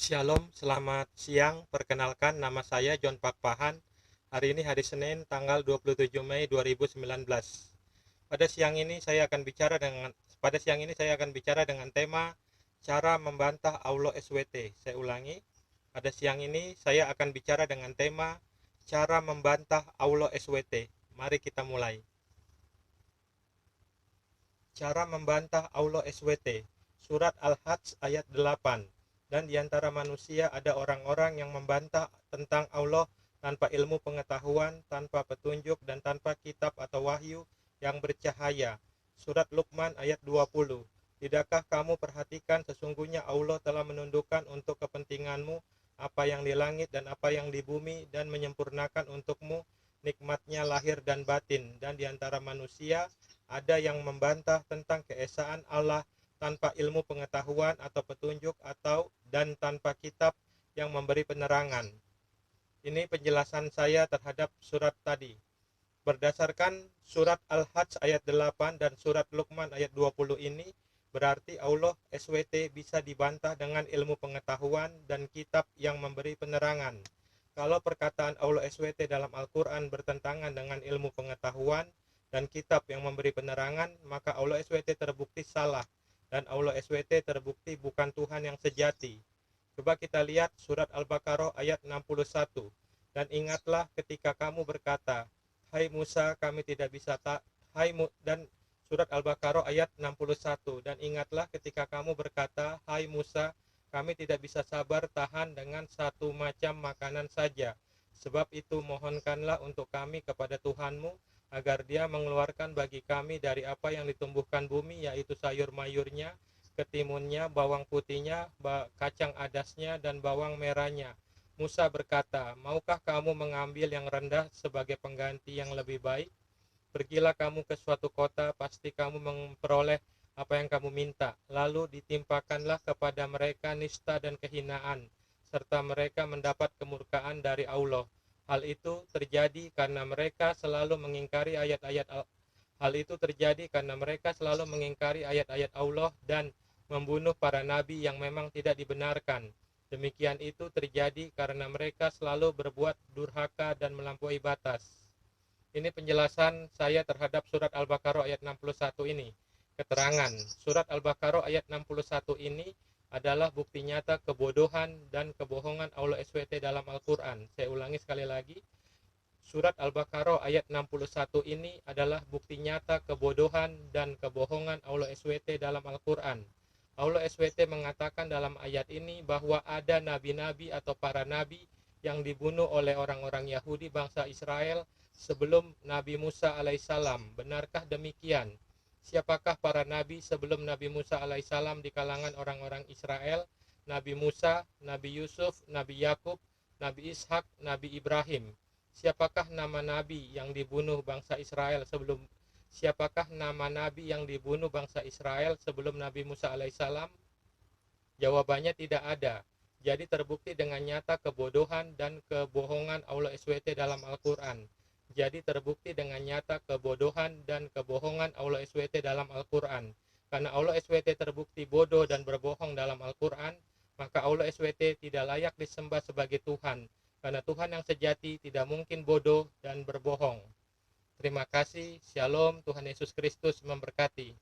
Shalom, selamat siang. Perkenalkan, nama saya John Pakpahan. Hari ini hari Senin, tanggal 27 Mei 2019. Pada siang ini saya akan bicara dengan tema cara membantah Aulo SWT. Saya ulangi. Pada siang ini saya akan bicara dengan tema cara membantah Aulo SWT. Mari kita mulai. Cara membantah Aulo SWT. Surat Al-Hajj ayat 8. Dan di antara manusia ada orang-orang yang membantah tentang Allah tanpa ilmu pengetahuan, tanpa petunjuk, dan tanpa kitab atau wahyu yang bercahaya. Surat Luqman ayat 20. Tidakkah kamu perhatikan sesungguhnya Allah telah menundukkan untuk kepentinganmu apa yang di langit dan apa yang di bumi, dan menyempurnakan untukmu nikmatnya lahir dan batin. Dan di antara manusia ada yang membantah tentang keesaan Allah tanpa ilmu pengetahuan atau petunjuk dan tanpa kitab yang memberi penerangan. Ini penjelasan saya terhadap surat tadi. Berdasarkan surat Al-Hajj ayat 8 dan surat Luqman ayat 20 ini, berarti Allah SWT bisa dibantah dengan ilmu pengetahuan dan kitab yang memberi penerangan. Kalau perkataan Allah SWT dalam Al-Quran bertentangan dengan ilmu pengetahuan dan kitab yang memberi penerangan, maka Allah SWT terbukti salah, dan Allah SWT terbukti bukan Tuhan yang sejati. Coba kita lihat surat Al-Baqarah ayat 61. Dan ingatlah ketika kamu berkata, hai Musa, kami tidak bisa dan surat Al-Baqarah ayat 61. Dan ingatlah ketika kamu berkata, hai Musa, kami tidak bisa sabar tahan dengan satu macam makanan saja. Sebab itu mohonkanlah untuk kami kepada Tuhanmu, agar dia mengeluarkan bagi kami dari apa yang ditumbuhkan bumi, yaitu sayur mayurnya, ketimunnya, bawang putihnya, kacang adasnya, dan bawang merahnya. Musa berkata, maukah kamu mengambil yang rendah sebagai pengganti yang lebih baik? Pergilah kamu ke suatu kota, pasti kamu memperoleh apa yang kamu minta. Lalu ditimpakanlah kepada mereka nista dan kehinaan, serta mereka mendapat kemurkaan dari Allah. Hal itu terjadi karena mereka selalu mengingkari ayat-ayat Allah dan membunuh para nabi yang memang tidak dibenarkan. Demikian itu terjadi karena mereka selalu berbuat durhaka dan melampaui batas. Ini penjelasan saya terhadap surat Al-Baqarah ayat 61 ini. Keterangan, surat Al-Baqarah ayat 61 ini adalah bukti nyata kebodohan dan kebohongan Allah SWT dalam Al-Quran. Saya ulangi sekali lagi. Surat Al-Baqarah ayat 61 ini adalah bukti nyata kebodohan dan kebohongan Allah SWT dalam Al-Quran. Allah SWT mengatakan dalam ayat ini bahwa ada nabi-nabi atau para nabi yang dibunuh oleh orang-orang Yahudi bangsa Israel sebelum Nabi Musa alaihissalam. Benarkah demikian? Siapakah para nabi sebelum Nabi Musa alaihissalam di kalangan orang-orang Israel? Nabi Musa, Nabi Yusuf, Nabi Yakub, Nabi Ishak, Nabi Ibrahim. Siapakah nama nabi yang dibunuh bangsa Israel sebelum Nabi Musa alaihissalam? Jawabannya tidak ada. Jadi terbukti dengan nyata kebodohan dan kebohongan Allah SWT dalam Al-Quran. Karena Allah SWT terbukti bodoh dan berbohong dalam Al-Quran, maka Allah SWT tidak layak disembah sebagai Tuhan. Karena Tuhan yang sejati tidak mungkin bodoh dan berbohong. Terima kasih. Shalom. Tuhan Yesus Kristus memberkati.